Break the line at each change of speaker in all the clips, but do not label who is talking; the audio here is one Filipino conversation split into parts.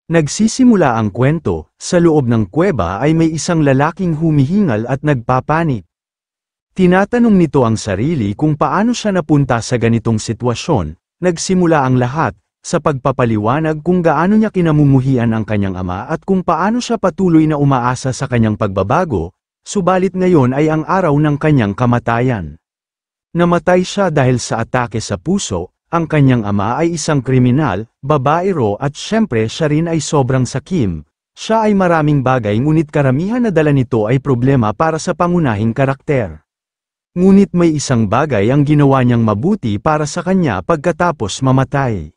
Nagsisimula ang kwento, sa loob ng kuweba ay may isang lalaking humihingal at nagpapanik. Tinatanong nito ang sarili kung paano siya napunta sa ganitong sitwasyon. Nagsimula ang lahat, sa pagpapaliwanag kung gaano niya kinamumuhian ang kanyang ama at kung paano siya patuloy na umaasa sa kanyang pagbabago, subalit ngayon ay ang araw ng kanyang kamatayan. Namatay siya dahil sa atake sa puso. Ang kanyang ama ay isang kriminal, babaero at syempre siya rin ay sobrang sakim. Siya ay maraming bagay ngunit karamihan na dala nito ay problema para sa pangunahing karakter. Ngunit may isang bagay ang ginawa niyang mabuti para sa kanya pagkatapos mamatay.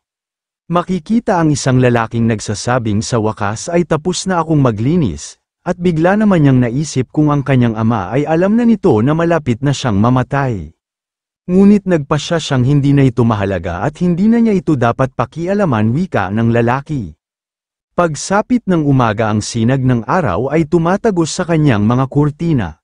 Makikita ang isang lalaking nagsasabing sa wakas ay tapos na akong maglinis, at bigla naman niyang naisip kung ang kanyang ama ay alam na nito na malapit na siyang mamatay. Ngunit nagpasya siyang hindi na ito mahalaga at hindi na niya ito dapat pakialaman, wika ng lalaki. Pagsapit ng umaga ang sinag ng araw ay tumatagos sa kanyang mga kurtina.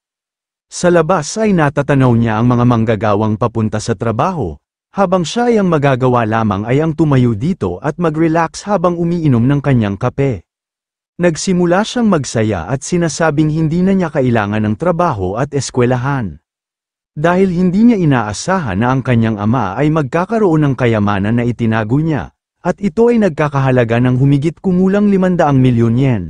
Sa labas ay natatanaw niya ang mga manggagawang papunta sa trabaho, habang siya ay ang magagawa lamang ay ang tumayo dito at mag-relax habang umiinom ng kanyang kape. Nagsimula siyang magsaya at sinasabing hindi na niya kailangan ng trabaho at eskwelahan. Dahil hindi niya inaasahan na ang kanyang ama ay magkakaroon ng kayamanan na itinago niya, at ito ay nagkakahalaga ng humigit kumulang 500 milyon yen.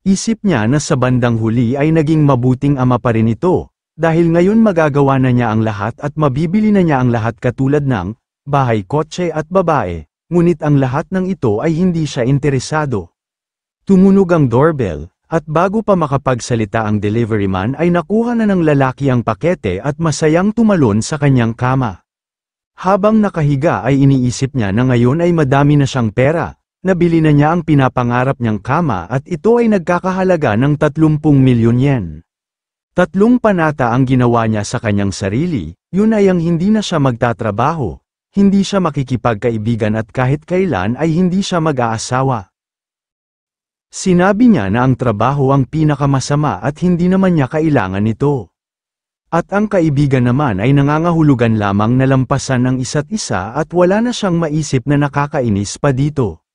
Isip niya na sa bandang huli ay naging mabuting ama pa rin ito, dahil ngayon magagawa na niya ang lahat at mabibili na niya ang lahat katulad ng bahay, kotse at babae, ngunit ang lahat ng ito ay hindi siya interesado. Tumunog ang doorbell. At bago pa makapagsalita ang delivery man ay nakuha na ng lalaki ang pakete at masayang tumalon sa kanyang kama. Habang nakahiga ay iniisip niya na ngayon ay madami na siyang pera, nabili na niya ang pinapangarap niyang kama at ito ay nagkakahalaga ng 30 milyon yen. 3 panata ang ginawa niya sa kanyang sarili, yun ay ang hindi na siya magtatrabaho, hindi siya makikipagkaibigan at kahit kailan ay hindi siya mag-aasawa. Sinabi niya na ang trabaho ang pinakamasama at hindi naman niya kailangan nito. At ang kaibigan naman ay nangangahulugan lamang na lampasan ang isa't isa at wala na siyang maisip na nakakainis pa dito.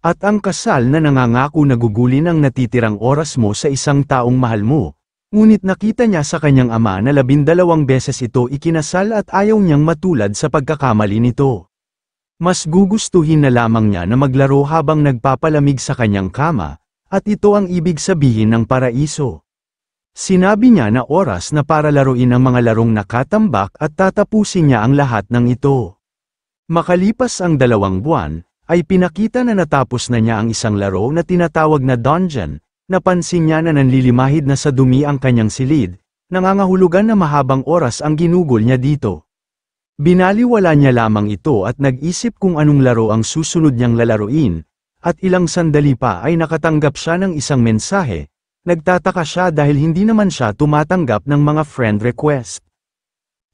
At ang kasal na nangangako na gugulin ang natitirang oras mo sa isang taong mahal mo, ngunit nakita niya sa kanyang ama na 12 beses ito ikinasal at ayaw niyang matulad sa pagkakamali nito. Mas gugustuhin na lamang niya na maglaro habang nagpapalamig sa kanyang kama, at ito ang ibig sabihin ng paraiso. Sinabi niya na oras na para laruin ang mga larong nakatambak at tatapusin niya ang lahat ng ito. Makalipas ang 2 buwan, ay pinakita na natapos na niya ang isang laro na tinatawag na dungeon. Napansin niya na nanlilimahid na sa dumi ang kanyang silid, nangangahulugan na mahabang oras ang ginugol niya dito. Binaliwala niya lamang ito at nag-isip kung anong laro ang susunod niyang lalaruin, at ilang sandali pa ay nakatanggap siya ng isang mensahe. Nagtataka siya dahil hindi naman siya tumatanggap ng mga friend request.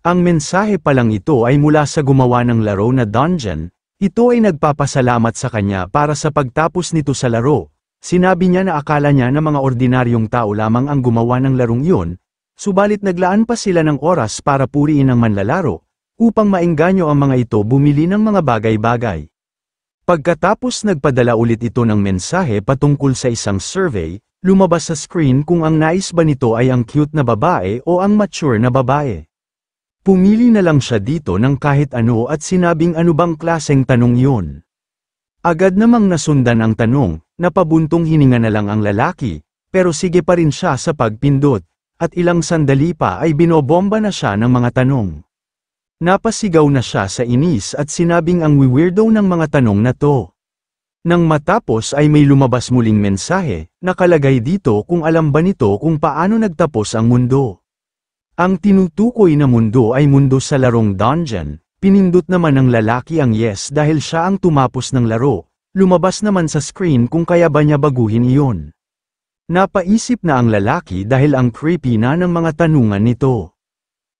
Ang mensahe pa lang ito ay mula sa gumawa ng laro na dungeon. Ito ay nagpapasalamat sa kanya para sa pagtapos nito sa laro. Sinabi niya na akala niya na mga ordinaryong tao lamang ang gumawa ng larong iyon, subalit naglaan pa sila ng oras para puriin ang manlalaro, upang maengganyo ang mga ito bumili ng mga bagay-bagay. Pagkatapos nagpadala ulit ito ng mensahe patungkol sa isang survey, lumabas sa screen kung ang nais ba nito ay ang cute na babae o ang mature na babae. Pumili na lang siya dito ng kahit ano at sinabing ano bang klaseng tanong yun. Agad namang nasundan ang tanong, napabuntong hininga na lang ang lalaki, pero sige pa rin siya sa pagpindot, at ilang sandali pa ay binobomba na siya ng mga tanong. Napasigaw na siya sa inis at sinabing ang weirdo ng mga tanong na to. Nang matapos ay may lumabas muling mensahe, nakalagay dito kung alam ba nito kung paano nagtapos ang mundo. Ang tinutukoy na mundo ay mundo sa larong dungeon, pinindot naman ng lalaki ang yes dahil siya ang tumapos ng laro, lumabas naman sa screen kung kaya ba niya baguhin iyon. Napaisip na ang lalaki dahil ang creepy na ng mga tanungan nito.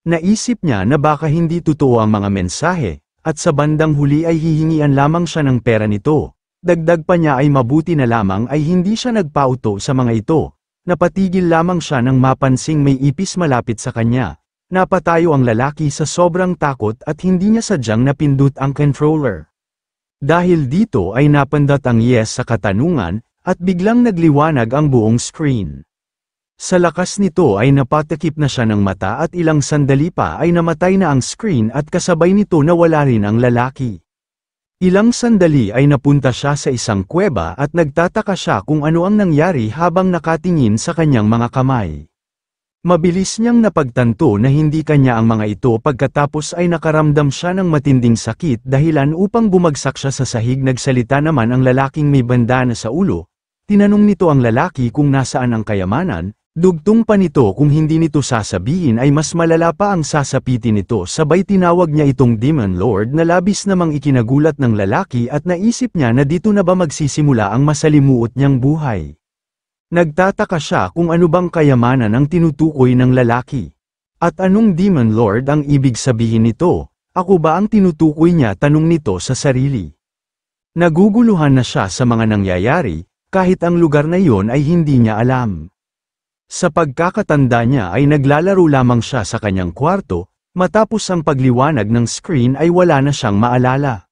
Naisip niya na baka hindi totoo ang mga mensahe, at sa bandang huli ay hihingian lamang siya ng pera nito. Dagdag pa niya ay mabuti na lamang ay hindi siya nagpauto sa mga ito. Napatigil lamang siya nang mapansing may ipis malapit sa kanya. Napatayo ang lalaki sa sobrang takot at hindi niya sadyang napindot ang controller. Dahil dito ay napandat ang yes sa katanungan, at biglang nagliwanag ang buong screen. Sa lakas nito ay napatakip na siya ng mata at ilang sandali pa ay namatay na ang screen at kasabay nito nawala rin ang lalaki. Ilang sandali ay napunta siya sa isang kuweba at nagtataka siya kung ano ang nangyari habang nakatingin sa kanyang mga kamay. Mabilis niyang napagtanto na hindi kanya ang mga ito pagkatapos ay nakaramdam siya ng matinding sakit dahilan upang bumagsak siya sa sahig. Nagsalita naman ang lalaking may bandana sa ulo. Tinanong nito ang lalaki kung nasaan ang kayamanan, dugtong pa nito kung hindi nito sasabihin ay mas malala pa ang sasapitin nito sabay tinawag niya itong Demon Lord na labis namang ikinagulat ng lalaki at naisip niya na dito na ba magsisimula ang masalimuot niyang buhay. Nagtataka siya kung ano bang kayamanan ang tinutukoy ng lalaki. At anong Demon Lord ang ibig sabihin nito? Ako ba ang tinutukoy niya? Tanong nito sa sarili. Naguguluhan na siya sa mga nangyayari, kahit ang lugar na iyon ay hindi niya alam. Sa pagkakatanda niya ay naglalaro lamang siya sa kanyang kwarto, matapos ang pagliwanag ng screen ay wala na siyang maalala.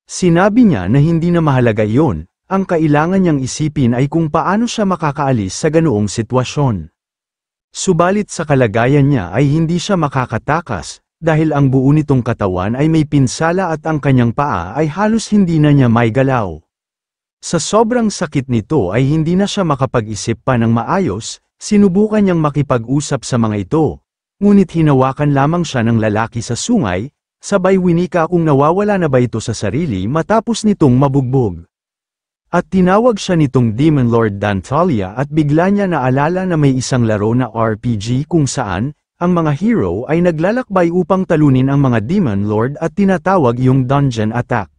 Sinabi niya na hindi na mahalaga iyon. Ang kailangan niyang isipin ay kung paano siya makakaalis sa ganoong sitwasyon. Subalit sa kalagayan niya ay hindi siya makakatakas, dahil ang buo nitong katawan ay may pinsala at ang kanyang paa ay halos hindi na niya maigalaw. Sa sobrang sakit nito ay hindi na siya makapag-isip pa ng maayos, sinubukan niyang makipag-usap sa mga ito. Ngunit hinawakan lamang siya ng lalaki sa sungay, sabay winika kung nawawala na ba ito sa sarili matapos nitong mabugbog. At tinawag siya nitong Demon Lord Dantalia at bigla niya naalala na may isang laro na RPG kung saan, ang mga hero ay naglalakbay upang talunin ang mga Demon Lord at tinatawag yung Dungeon Attack.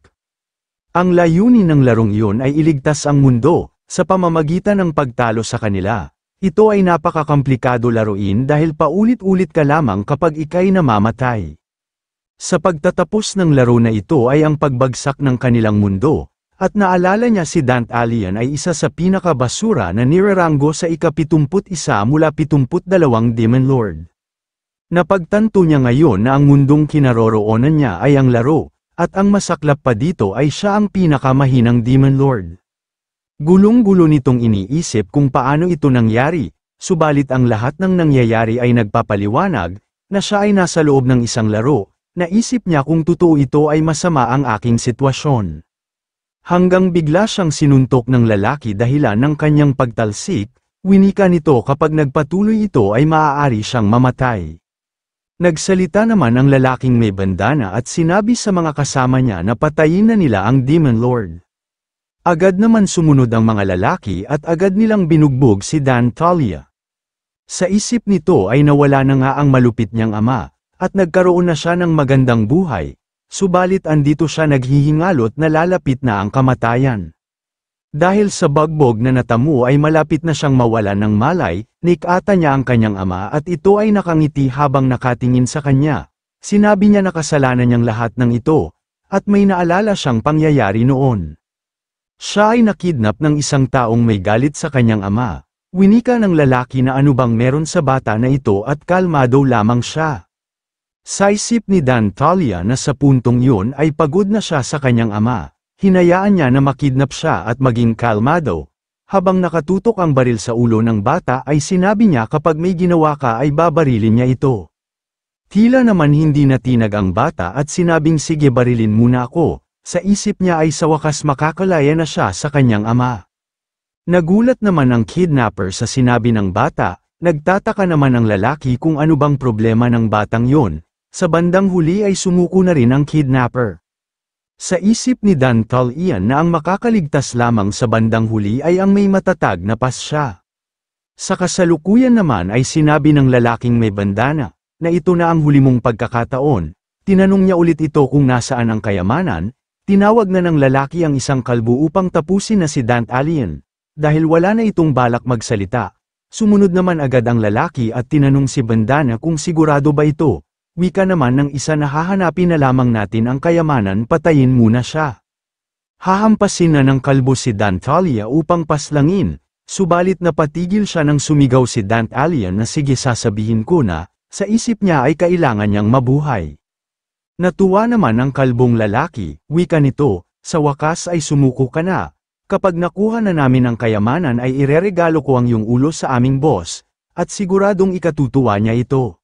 Ang layunin ng larong iyon ay iligtas ang mundo, sa pamamagitan ng pagtalo sa kanila. Ito ay napakakomplikado laruin dahil paulit-ulit ka lamang kapag ika'y namamatay. Sa pagtatapos ng laro na ito ay ang pagbagsak ng kanilang mundo. At naalala niya si Dantalian ay isa sa pinakabasura na niraranggo sa ika-71 mula 72 Demon Lord. Napagtanto niya ngayon na ang mundong kinaroroonan niya ay ang laro, at ang masaklap pa dito ay siya ang pinakamahinang Demon Lord. Gulong-gulo nitong iniisip kung paano ito nangyari, subalit ang lahat ng nangyayari ay nagpapaliwanag, na siya ay nasa loob ng isang laro, naisip niya kung totoo ito ay masama ang aking sitwasyon. Hanggang bigla siyang sinuntok ng lalaki dahilan ng kanyang pagtalsik, winika nito kapag nagpatuloy ito ay maaari siyang mamatay. Nagsalita naman ang lalaking may bandana at sinabi sa mga kasama niya na patayin na nila ang Demon Lord. Agad naman sumunod ang mga lalaki at agad nilang binugbog si Dantalia. Sa isip nito ay nawala na nga ang malupit niyang ama, at nagkaroon na siya ng magandang buhay. Subalit andito siya naghihingalot na lalapit na ang kamatayan. Dahil sa bagbog na natamo ay malapit na siyang mawalan ng malay, nikata niya ang kanyang ama at ito ay nakangiti habang nakatingin sa kanya. Sinabi niya na kasalanan niyang lahat ng ito, at may naalala siyang pangyayari noon. Siya ay nakidnap ng isang taong may galit sa kanyang ama. Winika ng lalaki na ano bang meron sa bata na ito at kalmado lamang siya. Sa isip ni Dantalia na sa puntong yun ay pagod na siya sa kanyang ama, hinayaan niya na makidnap siya at maging kalmado. Habang nakatutok ang baril sa ulo ng bata ay sinabi niya kapag may ginawa ka ay babarilin niya ito. Tila naman hindi natinag ang bata at sinabing sige barilin muna ako, sa isip niya ay sa wakas makakalaya na siya sa kanyang ama. Nagulat naman ang kidnapper sa sinabi ng bata, nagtataka naman ang lalaki kung ano bang problema ng batang yon. Sa bandang huli ay sumuko na rin ang kidnapper. Sa isip ni Dantalian na ang makakaligtas lamang sa bandang huli ay ang may matatag na pasya. Sa kasalukuyan naman ay sinabi ng lalaking may bandana, na ito na ang huli mong pagkakataon. Tinanong niya ulit ito kung nasaan ang kayamanan, tinawag na ng lalaki ang isang kalbo upang tapusin na si Dantalian. Dahil wala na itong balak magsalita, sumunod naman agad ang lalaki at tinanong si bandana kung sigurado ba ito. Wika naman ng isa na hahanapin na lamang natin ang kayamanan, patayin muna siya. Hahampasin na ng kalbo si Dantalia upang paslangin, subalit napatigil siya nang sumigaw si Dantalian na sige sasabihin ko na, sa isip niya ay kailangan niyang mabuhay. Natuwa naman ang kalbong lalaki, wika nito, sa wakas ay sumuko ka na. Kapag nakuha na namin ang kayamanan ay ireregalo ko ang iyong ulo sa aming boss, at siguradong ikatutuwa niya ito.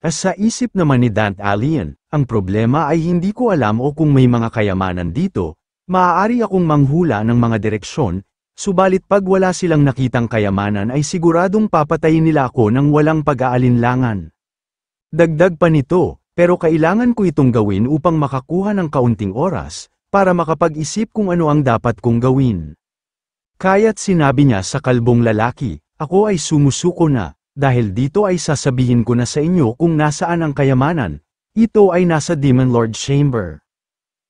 Sa isip naman ni Dant Alien, ang problema ay hindi ko alam o kung may mga kayamanan dito, maaari akong manghula ng mga direksyon, subalit pag wala silang nakitang kayamanan ay siguradong papatayin nila ako ng walang pag-aalinlangan. Dagdag pa nito, pero kailangan ko itong gawin upang makakuha ng kaunting oras, para makapag-isip kung ano ang dapat kong gawin. Kaya't sinabi niya sa kalbong lalaki, ako ay sumusuko na, dahil dito ay sasabihin ko na sa inyo kung nasaan ang kayamanan, ito ay nasa Demon Lord Chamber.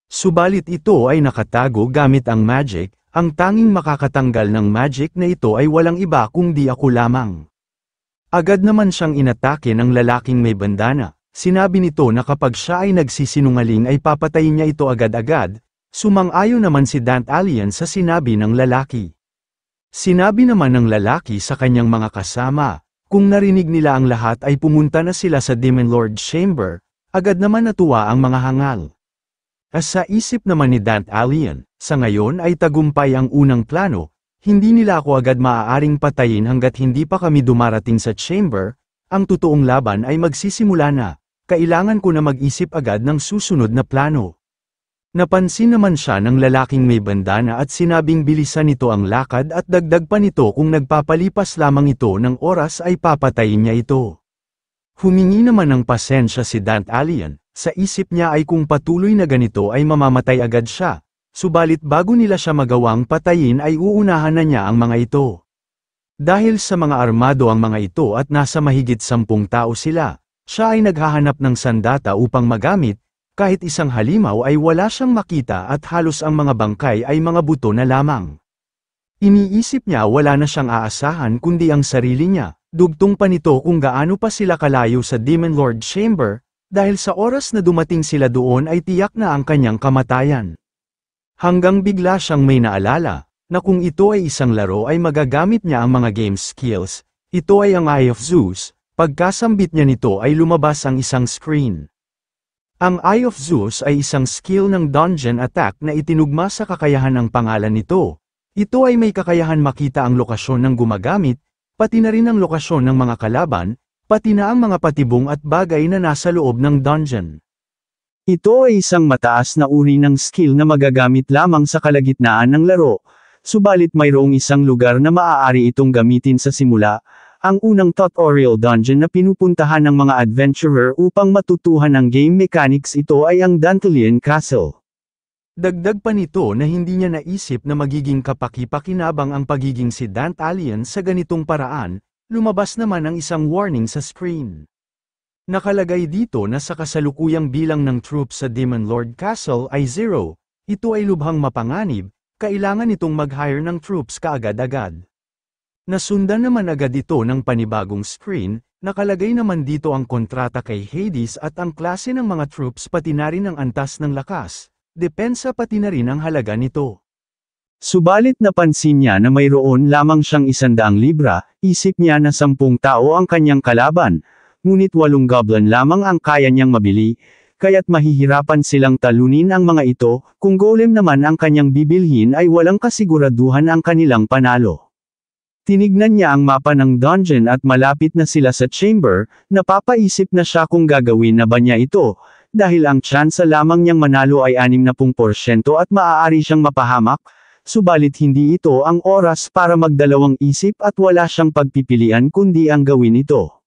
Subalit ito ay nakatago gamit ang magic, ang tanging makakatanggal ng magic na ito ay walang iba kundi ako lamang. Agad naman siyang inatake ng lalaking may bandana, sinabi nito na kapag siya ay nagsisinungaling ay papatayin niya ito agad-agad, sumang-ayon naman si Dant Alien sa sinabi ng lalaki. Sinabi naman ng lalaki sa kanyang mga kasama, kung narinig nila ang lahat ay pumunta na sila sa Demon Lord Chamber, agad naman natuwa ang mga hangal. Sa isip naman ni Dant Alien, sa ngayon ay tagumpay ang unang plano, hindi nila ako agad maaaring patayin hanggat hindi pa kami dumarating sa chamber, ang totoong laban ay magsisimula na, kailangan ko na mag-isip agad ng susunod na plano. Napansin naman siya ng lalaking may bandana at sinabing bilisan nito ang lakad at dagdag pa nito kung nagpapalipas lamang ito ng oras ay papatayin niya ito. Humingi naman ng pasensya si Dant Alien, sa isip niya ay kung patuloy na ganito ay mamamatay agad siya, subalit bago nila siya magawang patayin ay uunahan na niya ang mga ito. Dahil sa mga armado ang mga ito at nasa mahigit 10 tao sila, siya ay naghahanap ng sandata upang magamit, kahit isang halimaw ay wala siyang makita at halos ang mga bangkay ay mga buto na lamang. Iniisip niya wala na siyang aasahan kundi ang sarili niya, dugtong pa nito kung gaano pa sila kalayo sa Demon Lord Chamber, dahil sa oras na dumating sila doon ay tiyak na ang kanyang kamatayan. Hanggang bigla siyang may naalala, na kung ito ay isang laro ay magagamit niya ang mga game skills, ito ay ang Eye of Zeus, pagkasambit niya nito ay lumabas ang isang screen. Ang Eye of Zeus ay isang skill ng dungeon attack na itinugma sa kakayahan ng pangalan nito. Ito ay may kakayahan makita ang lokasyon ng gumagamit, pati na rin ang lokasyon ng mga kalaban, pati na ang mga patibong at bagay na nasa loob ng dungeon. Ito ay isang mataas na uri ng skill na magagamit lamang sa kalagitnaan ng laro, subalit mayroong isang lugar na maaari itong gamitin sa simula, ang unang tutorial dungeon na pinupuntahan ng mga adventurer upang matutuhan ang game mechanics. Ito ay ang Dantalian Castle. Dagdag pa nito na hindi niya naisip na magiging kapaki-pakinabang ang pagiging si Dant Alien sa ganitong paraan. Lumabas naman ang isang warning sa screen. Nakalagay dito na sa kasalukuyang bilang ng troops sa Demon Lord Castle ay 0, ito ay lubhang mapanganib, kailangan itong mag-hire ng troops kaagad-agad. Nasundan naman agad ito ng panibagong screen, nakalagay naman dito ang kontrata kay Hades at ang klase ng mga troops pati na rin ang antas ng lakas, depensa pati na rin ang halaga nito. Subalit napansin niya na mayroon lamang siyang 100 libra, isip niya na 10 tao ang kanyang kalaban, ngunit 8 goblin lamang ang kaya niyang mabili, kaya't mahihirapan silang talunin ang mga ito, kung golem naman ang kanyang bibilhin ay walang kasiguraduhan ang kanilang panalo. Tinignan niya ang mapa ng dungeon at malapit na sila sa chamber, napapaisip na siya kung gagawin na ba niya ito, dahil ang tsansa lamang niyang manalo ay 60% at maaari siyang mapahamak, subalit hindi ito ang oras para magdalawang isip at wala siyang pagpipilian kundi ang gawin ito.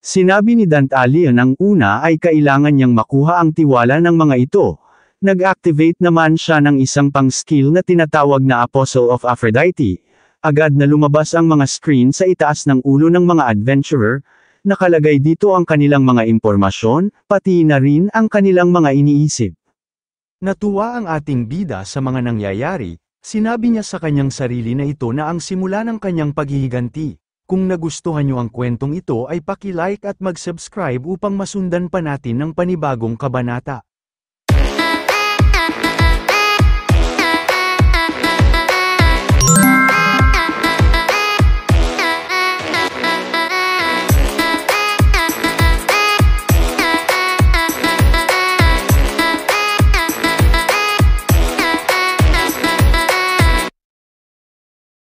Sinabi ni Dant Alien ang una ay kailangan niyang makuha ang tiwala ng mga ito. Nag-activate naman siya ng isang pang-skill na tinatawag na Apostle of Aphrodite. Agad na lumabas ang mga screen sa itaas ng ulo ng mga adventurer, nakalagay dito ang kanilang mga impormasyon, pati na rin ang kanilang mga iniisip. Natuwa ang ating bida sa mga nangyayari. Sinabi niya sa kanyang sarili na ito na ang simula ng kanyang paghihiganti. Kung nagustuhan niyo ang kwentong ito ay paki-like at mag-subscribe upang masundan pa natin ng panibagong kabanata.